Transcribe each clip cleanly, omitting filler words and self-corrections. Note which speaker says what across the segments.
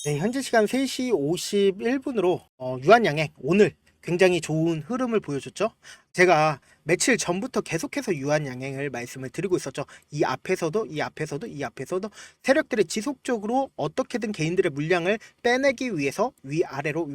Speaker 1: 네, 현재 시간 3시 51분으로 유한양행 오늘 굉장히 좋은 흐름을 보여줬죠. 제가 며칠 전부터 계속해서 유한양행을 말씀을 드리고 있었죠. 이 앞에서도 세력들이 지속적으로 어떻게든 개인들의 물량을 빼내기 위해서 위아래로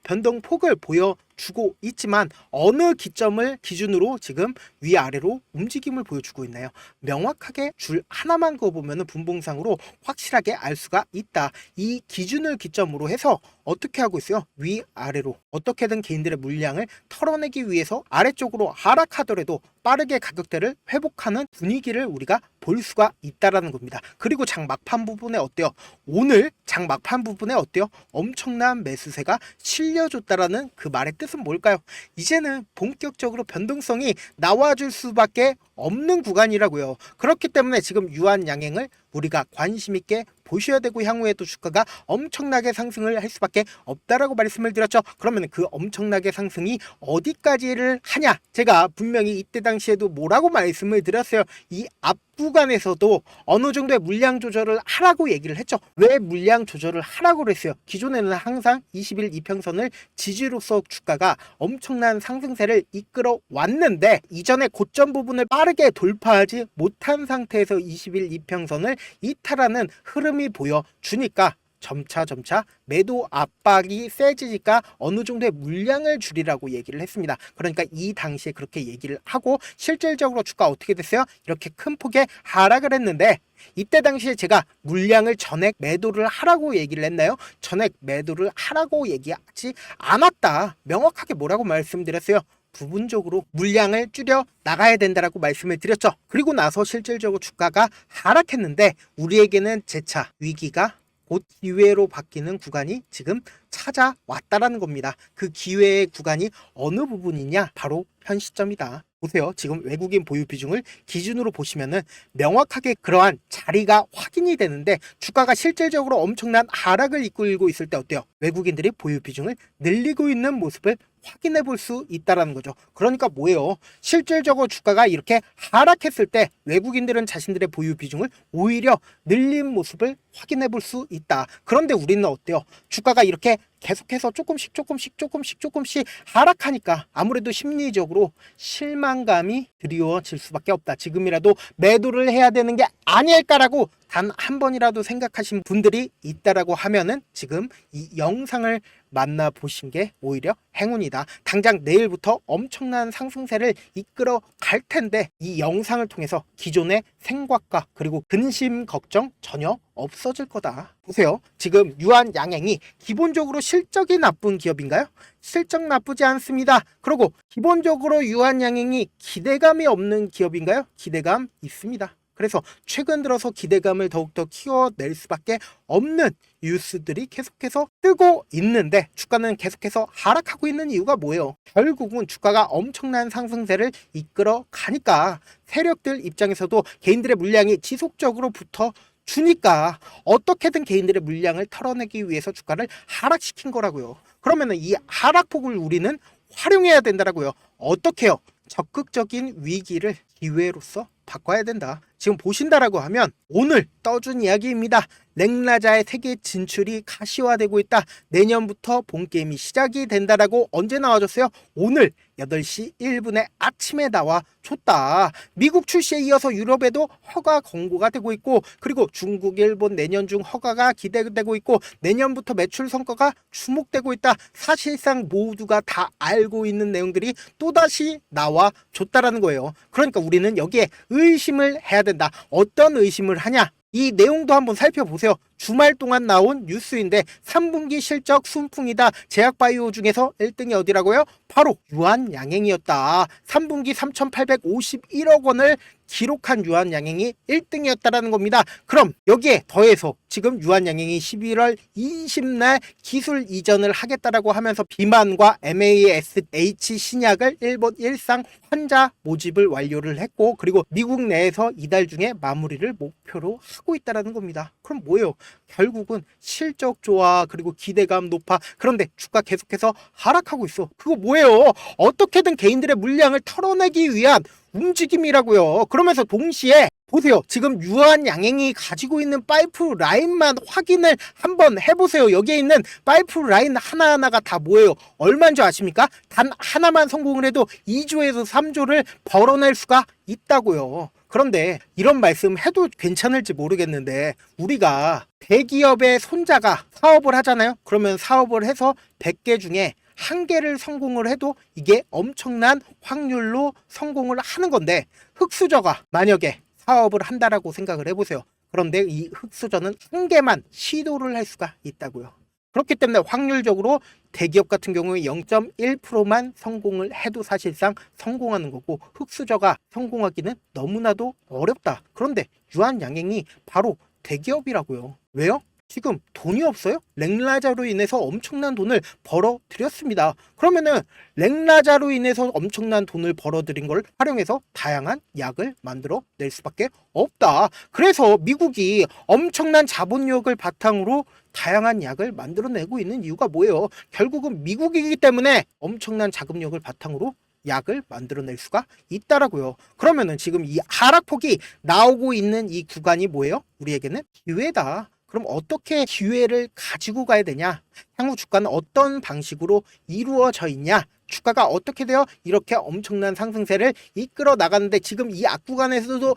Speaker 1: 변동폭을 보여주고 있지만 어느 기점을 기준으로 지금 위아래로 움직임을 보여주고 있나요? 명확하게 줄 하나만 그어보면 분봉상으로 확실하게 알 수가 있다. 이 기준을 기점으로 해서 어떻게 하고 있어요? 위아래로 어떻게든 개인들의 물량을 털어내기 위해서 아래쪽으로 하락하더라도 빠르게 가격대를 회복하는 분위기를 우리가 볼 수가 있다라는 겁니다. 그리고 장 막판 부분에 어때요? 오늘 장 막판 부분에 어때요? 엄청난 매수세가 실려줬다라는 그 말의 뜻은 뭘까요? 이제는 본격적으로 변동성이 나와줄 수밖에 없는 구간이라고요. 그렇기 때문에 지금 유한양행을 우리가 관심 있게 보셔야 되고 향후에도 주가가 엄청나게 상승을 할 수밖에 없다라고 말씀을 드렸죠. 그러면 그 엄청나게 상승이 어디까지를 하냐? 제가 분명히 이때 당시에도 뭐라고 말씀을 드렸어요. 이 앞 구간에서도 어느 정도의 물량 조절을 하라고 얘기를 했죠. 왜 물량 조절을 하라고 그랬어요? 기존에는 항상 20일 이평선을 지지로서 주가가 엄청난 상승세를 이끌어 왔는데 이전에 고점 부분을 빠르게 돌파하지 못한 상태에서 20일 이평선을 이탈하는 흐름이 보여주니까 점차 매도 압박이 세지니까 어느 정도의 물량을 줄이라고 얘기를 했습니다. 그러니까 이 당시에 그렇게 얘기를 하고 실질적으로 주가 어떻게 됐어요? 이렇게 큰 폭의 하락을 했는데 이때 당시에 제가 물량을 전액 매도를 하라고 얘기를 했나요? 전액 매도를 하라고 얘기하지 않았다. 명확하게 뭐라고 말씀드렸어요? 부분적으로 물량을 줄여 나가야 된다라고 말씀을 드렸죠. 그리고 나서 실질적으로 주가가 하락했는데 우리에게는 재차 위기가 곧 기회로 바뀌는 구간이 지금 찾아왔다라는 겁니다. 그 기회의 구간이 어느 부분이냐? 바로 현 시점이다. 보세요. 지금 외국인 보유 비중을 기준으로 보시면은 명확하게 그러한 자리가 확인이 되는데 주가가 실질적으로 엄청난 하락을 이끌고 있을 때 어때요? 외국인들이 보유 비중을 늘리고 있는 모습을 확인해 볼 수 있다라는 거죠. 그러니까 뭐예요? 실질적으로 주가가 이렇게 하락했을 때 외국인들은 자신들의 보유 비중을 오히려 늘린 모습을 확인해 볼 수 있다. 그런데 우리는 어때요? 주가가 이렇게 계속해서 조금씩 하락하니까 아무래도 심리적으로 실망감이 드리워질 수밖에 없다. 지금이라도 매도를 해야 되는 게 아닐까라고 단 한 번이라도 생각하신 분들이 있다라고 하면은 지금 이 영상을 만나보신 게 오히려 행운이다. 당장 내일부터 엄청난 상승세를 이끌어 갈 텐데 이 영상을 통해서 기존의 생각과 그리고 근심 걱정 전혀 없어질 거다. 보세요. 지금 유한양행이 기본적으로 실적이 나쁜 기업인가요? 실적 나쁘지 않습니다. 그리고 기본적으로 유한양행이 기대감이 없는 기업인가요? 기대감 있습니다. 그래서 최근 들어서 기대감을 더욱더 키워낼 수밖에 없는 뉴스들이 계속해서 뜨고 있는데 주가는 계속해서 하락하고 있는 이유가 뭐예요? 결국은 주가가 엄청난 상승세를 이끌어 가니까 세력들 입장에서도 개인들의 물량이 지속적으로 붙어 주니까 어떻게든 개인들의 물량을 털어내기 위해서 주가를 하락시킨 거라고요. 그러면은 이 하락폭을 우리는 활용해야 된다라고요. 어떻게요? 적극적인 위기를 기회로서 바꿔야 된다. 지금 보신다라고 하면 오늘 떠준 이야기입니다. 랭라자의 세계 진출이 가시화되고 있다. 내년부터 본게임이 시작이 된다라고 언제 나와줬어요? 오늘 8시 1분에 아침에 나와줬다. 미국 출시에 이어서 유럽에도 허가 권고가 되고 있고 그리고 중국, 일본 내년 중 허가가 기대되고 있고 내년부터 매출 성과가 주목되고 있다. 사실상 모두가 다 알고 있는 내용들이 또다시 나와줬다라는 거예요. 그러니까 우리는 여기에 의심을 해야 된다. 어떤 의심을 하냐? 이 내용도 한번 살펴보세요. 주말 동안 나온 뉴스인데 3분기 실적 순풍이다. 제약바이오 중에서 1등이 어디라고요? 바로 유한양행이었다. 3분기 3,851억 원을 기록한 유한양행이 1등이었다라는 겁니다. 그럼 여기에 더해서 지금 유한양행이 11월 20날 기술 이전을 하겠다라고 하면서 비만과 MASH 신약을 일본 일상 환자 모집을 완료를 했고 그리고 미국 내에서 이달 중에 마무리를 목표로 하고 있다라는 겁니다. 그럼 뭐예요? 결국은 실적 좋아 그리고 기대감 높아. 그런데 주가 계속해서 하락하고 있어. 그거 뭐예요? 어떻게든 개인들의 물량을 털어내기 위한 움직임이라고요. 그러면서 동시에 보세요. 지금 유한양행이 가지고 있는 파이프 라인만 확인을 한번 해보세요. 여기에 있는 파이프 라인 하나하나가 다 뭐예요? 얼마인 줄 아십니까? 단 하나만 성공을 해도 2조에서 3조를 벌어낼 수가 있다고요. 그런데 이런 말씀 해도 괜찮을지 모르겠는데, 우리가 대기업의 손자가 사업을 하잖아요. 그러면 사업을 해서 100개 중에 1개를 성공을 해도 이게 엄청난 확률로 성공을 하는 건데, 흑수저가 만약에 사업을 한다라고 생각을 해보세요. 그런데 이 흑수저는 1개만 시도를 할 수가 있다고요. 그렇기 때문에 확률적으로 대기업 같은 경우에 0.1%만 성공을 해도 사실상 성공하는 거고, 흑수저가 성공하기는 너무나도 어렵다. 그런데 유한양행이 바로 대기업이라고요. 왜요? 지금 돈이 없어요? 렉라자로 인해서 엄청난 돈을 벌어들였습니다. 그러면은 렉라자로 인해서 엄청난 돈을 벌어들인 걸 활용해서 다양한 약을 만들어 낼 수밖에 없다. 그래서 미국이 엄청난 자본력을 바탕으로 다양한 약을 만들어내고 있는 이유가 뭐예요? 결국은 미국이기 때문에 엄청난 자금력을 바탕으로 약을 만들어낼 수가 있다라고요. 그러면은 지금 이 하락폭이 나오고 있는 이 구간이 뭐예요? 우리에게는 기회다. 그럼 어떻게 기회를 가지고 가야 되냐? 향후 주가는 어떤 방식으로 이루어져 있냐? 주가가 어떻게 되어 이렇게 엄청난 상승세를 이끌어 나가는데, 지금 이 앞구간에서도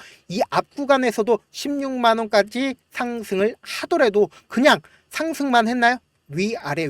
Speaker 1: 16만 원까지 상승을 하더라도 그냥 상승만 했나요? 위아래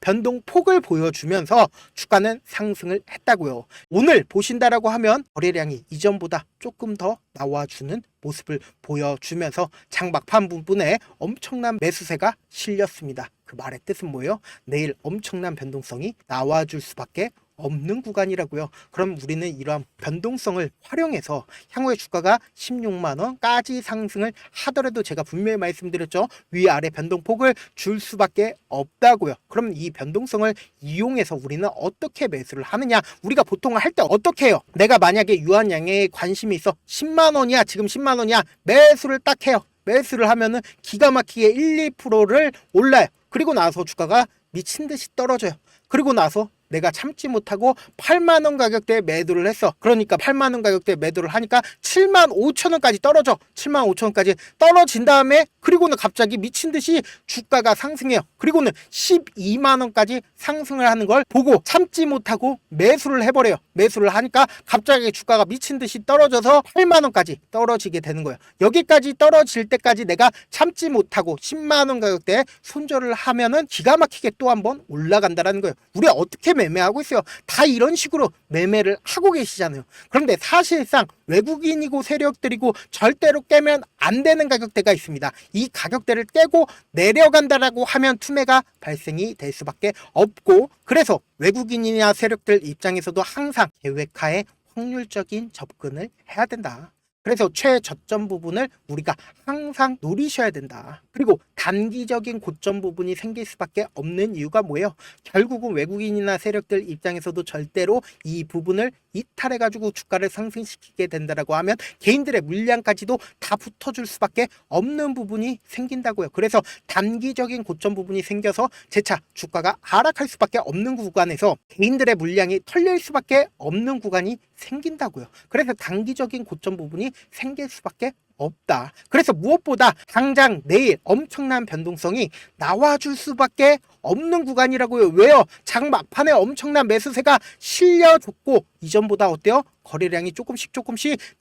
Speaker 1: 변동폭을 보여주면서 주가는 상승을 했다고요. 오늘 보신다라고 하면 거래량이 이전보다 조금 더 나와주는 모습을 보여주면서 장박판 부분에 엄청난 매수세가 실렸습니다. 그 말의 뜻은 뭐예요? 내일 엄청난 변동성이 나와줄 수밖에 없는 구간이라고요. 그럼 우리는 이러한 변동성을 활용해서 향후에 주가가 16만 원까지 상승을 하더라도, 제가 분명히 말씀드렸죠. 위아래 변동폭을 줄 수밖에 없다고요. 그럼 이 변동성을 이용해서 우리는 어떻게 매수를 하느냐? 우리가 보통 할 때 어떻게 해요? 내가 만약에 유한양행에 관심이 있어. 10만 원이야. 지금 10만 원이야. 매수를 딱 해요. 매수를 하면은 기가 막히게 1, 2%를 올라요. 그리고 나서 주가가 미친 듯이 떨어져요. 그리고 나서 내가 참지 못하고 8만 원 가격대에 매도를 했어. 그러니까 8만 원 가격대에 매도를 하니까 7만 5천 원까지 떨어져. 7만 5천 원까지 떨어진 다음에, 그리고는 갑자기 미친 듯이 주가가 상승해요. 그리고는 12만 원까지 상승을 하는 걸 보고 참지 못하고 매수를 해버려요. 매수를 하니까 갑자기 주가가 미친 듯이 떨어져서 8만 원까지 떨어지게 되는 거예요. 여기까지 떨어질 때까지 내가 참지 못하고 10만 원 가격대에 손절을 하면은 기가 막히게 또 한번 올라간다라는 거예요. 우리 어떻게 매매하고 있어요? 다 이런 식으로 매매를 하고 계시잖아요. 그런데 사실상 외국인이고 세력들이고 절대로 깨면 안 되는 가격대가 있습니다. 이 가격대를 깨고 내려간다라고 하면 투매가 발생이 될 수밖에 없고, 그래서 외국인이나 세력들 입장에서도 항상 계획하에 확률적인 접근을 해야 된다. 그래서 최저점 부분을 우리가 항상 노리셔야 된다. 그리고 단기적인 고점 부분이 생길 수밖에 없는 이유가 뭐예요? 결국은 외국인이나 세력들 입장에서도 절대로 이 부분을 이탈해가지고 주가를 상승시키게 된다라고 하면 개인들의 물량까지도 다 붙어줄 수밖에 없는 부분이 생긴다고요. 그래서 단기적인 고점 부분이 생겨서 재차 주가가 하락할 수밖에 없는 구간에서 개인들의 물량이 털릴 수밖에 없는 구간이 생긴다고요. 그래서 단기적인 고점 부분이 생길 수밖에 없다. 그래서 무엇보다 당장 내일 엄청난 변동성이 나와줄 수밖에 없는 구간이라고요. 왜요? 장 막판에 엄청난 매수세가 실려줬고 이전보다 어때요? 거래량이 조금씩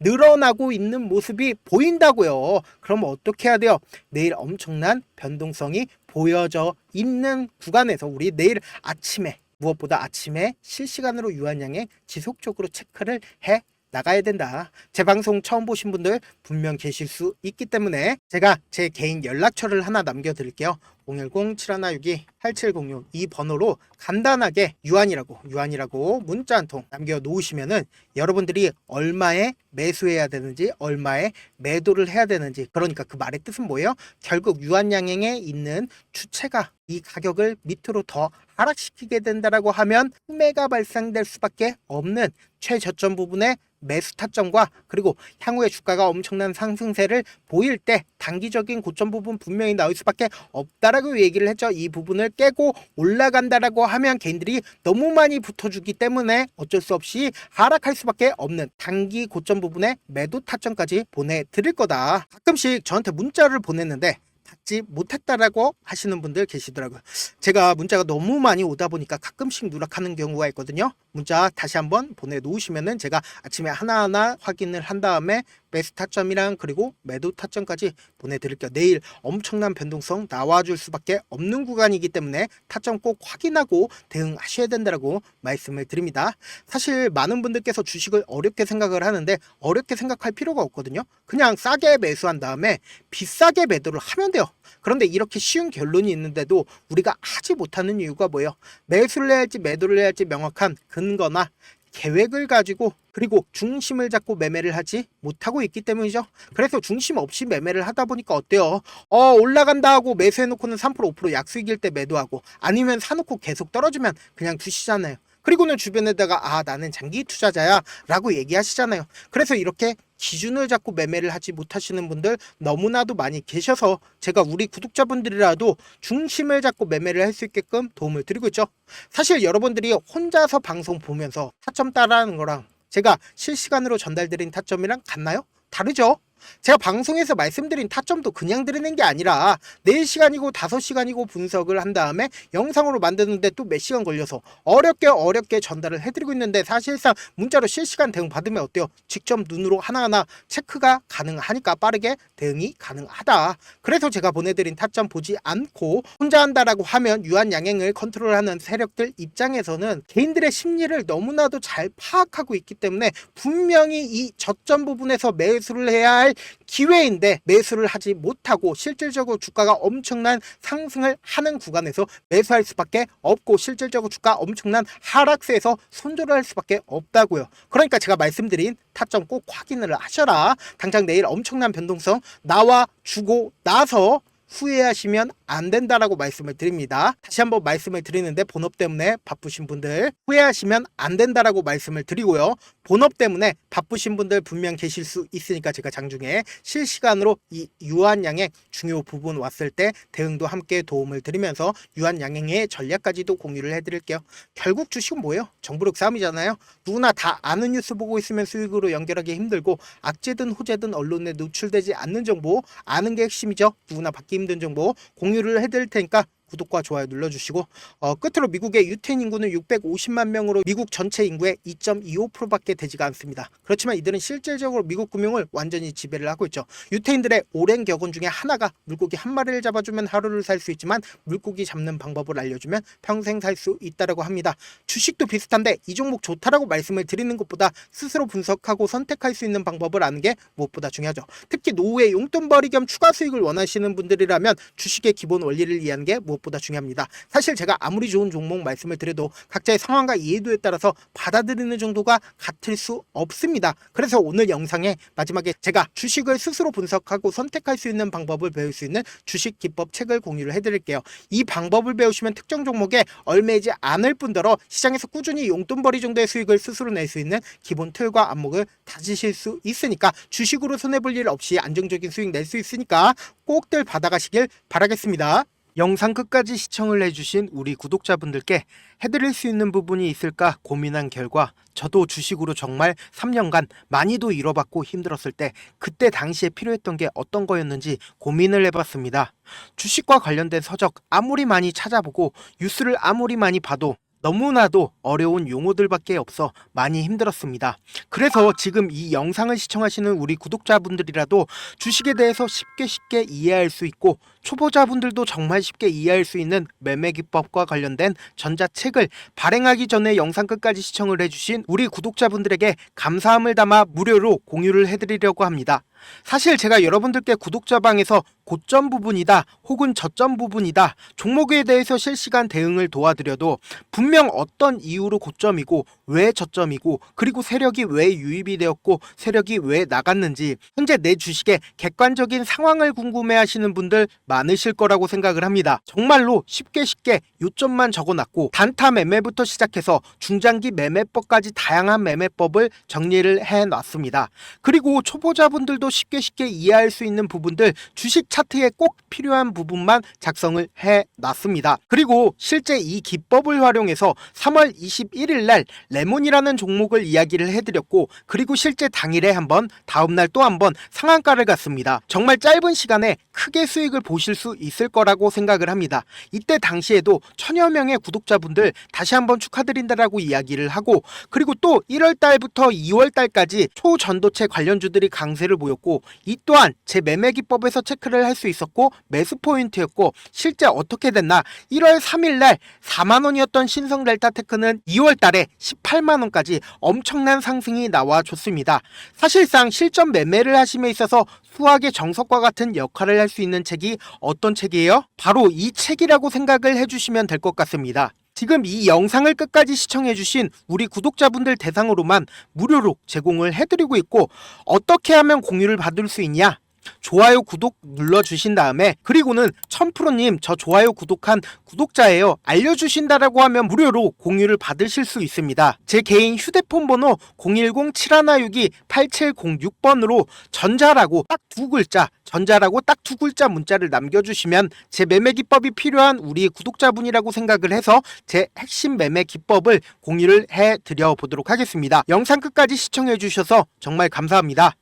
Speaker 1: 늘어나고 있는 모습이 보인다고요. 그럼 어떻게 해야 돼요? 내일 엄청난 변동성이 보여져 있는 구간에서 우리 내일 아침에, 무엇보다 아침에 실시간으로 유한양행 지속적으로 체크를 해 나가야 된다. 제 방송 처음 보신 분들 분명 계실 수 있기 때문에 제가 제 개인 연락처를 하나 남겨드릴게요. 010-7162-8706 이 번호로 간단하게 유한이라고 문자 한 통 남겨놓으시면은 여러분들이 얼마에 매수해야 되는지, 얼마에 매도를 해야 되는지, 그러니까 그 말의 뜻은 뭐예요? 결국 유한양행에 있는 주체가 이 가격을 밑으로 더 하락시키게 된다라고 하면 매가 발생될 수밖에 없는 최저점 부분에 매수 타점과, 그리고 향후에 주가가 엄청난 상승세를 보일 때 단기적인 고점 부분 분명히 나올 수밖에 없다라는 된다라고 얘기를 했죠. 이 부분을 깨고 올라간다라고 하면 개인들이 너무 많이 붙어주기 때문에 어쩔 수 없이 하락할 수밖에 없는 단기 고점 부분에 매도 타점까지 보내드릴 거다. 가끔씩 저한테 문자를 보냈는데 받지 못했다라고 하시는 분들 계시더라고요. 제가 문자가 너무 많이 오다 보니까 가끔씩 누락하는 경우가 있거든요. 문자 다시 한번 보내놓으시면은 제가 아침에 하나하나 확인을 한 다음에 매수 타점이랑 그리고 매도 타점까지 보내드릴게요. 내일 엄청난 변동성 나와줄 수밖에 없는 구간이기 때문에 타점 꼭 확인하고 대응하셔야 된다라고 말씀을 드립니다. 사실 많은 분들께서 주식을 어렵게 생각을 하는데 어렵게 생각할 필요가 없거든요. 그냥 싸게 매수한 다음에 비싸게 매도를 하면 돼요. 그런데 이렇게 쉬운 결론이 있는데도 우리가 하지 못하는 이유가 뭐예요? 매수를 해야 할지 매도를 해야 할지 명확한 근거나 계획을 가지고 그리고 중심을 잡고 매매를 하지 못하고 있기 때문이죠. 그래서 중심 없이 매매를 하다 보니까 어때요? 올라간다 하고 매수해놓고는 3% 5% 약수익일 때 매도하고 아니면 사놓고 계속 떨어지면 그냥 두시잖아요. 그리고는 주변에다가 나는 장기 투자자야 라고 얘기하시잖아요. 그래서 이렇게 기준을 잡고 매매를 하지 못하시는 분들 너무나도 많이 계셔서 제가 우리 구독자분들이라도 중심을 잡고 매매를 할 수 있게끔 도움을 드리고 있죠. 사실 여러분들이 혼자서 방송 보면서 타점 따라하는 거랑 제가 실시간으로 전달드린 타점이랑 같나요? 다르죠? 제가 방송에서 말씀드린 타점도 그냥 드리는 게 아니라 4시간이고 5시간이고 분석을 한 다음에 영상으로 만드는데 또 몇 시간 걸려서 어렵게 전달을 해드리고 있는데 사실상 문자로 실시간 대응 받으면 어때요? 직접 눈으로 하나하나 체크가 가능하니까 빠르게 대응이 가능하다. 그래서 제가 보내드린 타점 보지 않고 혼자 한다라고 하면 유한양행을 컨트롤하는 세력들 입장에서는 개인들의 심리를 너무나도 잘 파악하고 있기 때문에 분명히 이 저점 부분에서 매수를 해야 할 기회인데 매수를 하지 못하고 실질적으로 주가가 엄청난 상승을 하는 구간에서 매수할 수밖에 없고 실질적으로 주가 엄청난 하락세에서 손절을 할 수밖에 없다고요. 그러니까 제가 말씀드린 타점 꼭 확인을 하셔라. 당장 내일 엄청난 변동성 나와주고 나서 후회하시면 안 된다라고 말씀을 드립니다. 다시 한번 말씀을 드리는데 본업 때문에 바쁘신 분들 후회하시면 안 된다라고 말씀을 드리고요. 본업 때문에 바쁘신 분들 분명 계실 수 있으니까 제가 장중에 실시간으로 이 유한양행 중요 부분 왔을 때 대응도 함께 도움을 드리면서 유한양행의 전략까지도 공유를 해드릴게요. 결국 주식은 뭐예요? 정부력 싸움이잖아요. 누구나 다 아는 뉴스 보고 있으면 수익으로 연결하기 힘들고 악재든 호재든 언론에 노출되지 않는 정보 아는 게 핵심이죠. 누구나 받기 힘든 정보 공유를 해드릴 테니까 구독과 좋아요 눌러주시고 끝으로 미국의 유태인 인구는 650만 명으로 미국 전체 인구의 2.25%밖에 되지가 않습니다. 그렇지만 이들은 실질적으로 미국 금융을 완전히 지배를 하고 있죠. 유태인들의 오랜 격언 중에 하나가 물고기 한 마리를 잡아주면 하루를 살 수 있지만 물고기 잡는 방법을 알려주면 평생 살 수 있다고 합니다. 주식도 비슷한데 이 종목 좋다라고 말씀을 드리는 것보다 스스로 분석하고 선택할 수 있는 방법을 아는 게 무엇보다 중요하죠. 특히 노후에 용돈벌이 겸 추가 수익을 원하시는 분들이라면 주식의 기본 원리를 이해하는 게 무엇보다 중요합니다. 사실 제가 아무리 좋은 종목 말씀을 드려도 각자의 상황과 이해도에 따라서 받아들이는 정도가 같을 수 없습니다. 그래서 오늘 영상에 마지막에 제가 주식을 스스로 분석하고 선택할 수 있는 방법을 배울 수 있는 주식 기법 책을 공유를 해드릴게요. 이 방법을 배우시면 특정 종목에 얽매이지 않을 뿐더러 시장에서 꾸준히 용돈벌이 정도의 수익을 스스로 낼 수 있는 기본 틀과 안목을 다지실 수 있으니까 주식으로 손해볼 일 없이 안정적인 수익 낼 수 있으니까 꼭들 받아가시길 바라겠습니다. 영상 끝까지 시청을 해주신 우리 구독자분들께 해드릴 수 있는 부분이 있을까 고민한 결과 저도 주식으로 정말 3년간 많이도 잃어봤고 힘들었을 때 그때 당시에 필요했던 게 어떤 거였는지 고민을 해봤습니다. 주식과 관련된 서적 아무리 많이 찾아보고 뉴스를 아무리 많이 봐도 너무나도 어려운 용어들밖에 없어 많이 힘들었습니다. 그래서 지금 이 영상을 시청하시는 우리 구독자분들이라도 주식에 대해서 쉽게 이해할 수 있고 초보자분들도 정말 쉽게 이해할 수 있는 매매 기법과 관련된 전자책을 발행하기 전에 영상 끝까지 시청을 해주신 우리 구독자분들에게 감사함을 담아 무료로 공유를 해드리려고 합니다. 사실 제가 여러분들께 구독자방에서 고점 부분이다 혹은 저점 부분이다 종목에 대해서 실시간 대응을 도와드려도 분명 어떤 이유로 고점이고 왜 저점이고 그리고 세력이 왜 유입이 되었고 세력이 왜 나갔는지 현재 내 주식의 객관적인 상황을 궁금해 하시는 분들 많으실 거라고 생각을 합니다. 정말로 쉽게 요점만 적어놨고 단타 매매부터 시작해서 중장기 매매법까지 다양한 매매법을 정리를 해놨습니다. 그리고 초보자분들도 초보자도 쉽게 이해할 수 있는 부분들, 주식 차트에 꼭 필요한 부분만 작성을 해놨습니다. 그리고 실제 이 기법을 활용해서 3월 21일 날 레몬이라는 종목을 이야기를 해드렸고, 그리고 실제 당일에 한번, 다음날 또 한번 상한가를 갔습니다. 정말 짧은 시간에 크게 수익을 보실 수 있을 거라고 생각을 합니다. 이때 당시에도 천여 명의 구독자분들 다시 한번 축하드린다라고 이야기를 하고, 그리고 또 1월 달부터 2월 달까지 초전도체 관련주들이 강세를 보였고, 이 또한 제 매매 기법에서 체크를 할 수 있었고 매수 포인트였고, 실제 어떻게 됐나, 1월 3일 날 4만원이었던 신성 델타테크는 2월 달에 18만원까지 엄청난 상승이 나와줬습니다. 사실상 실전 매매를 하심에 있어서 수학의 정석과 같은 역할을 할 수 있는 책이 어떤 책이에요? 바로 이 책이라고 생각을 해주시면 될 것 같습니다. 지금 이 영상을 끝까지 시청해주신 우리 구독자분들 대상으로만 무료로 제공을 해드리고 있고, 어떻게 하면 공유를 받을 수 있냐? 좋아요 구독 눌러주신 다음에, 그리고는 천프로님 저 좋아요 구독한 구독자예요 알려주신다라고 하면 무료로 공유를 받으실 수 있습니다. 제 개인 휴대폰 번호 010-7162-8706번으로 전자라고 딱 두 글자 문자를 남겨주시면 제 매매 기법이 필요한 우리 구독자분이라고 생각을 해서 제 핵심 매매 기법을 공유를 해드려 보도록 하겠습니다. 영상 끝까지 시청해 주셔서 정말 감사합니다.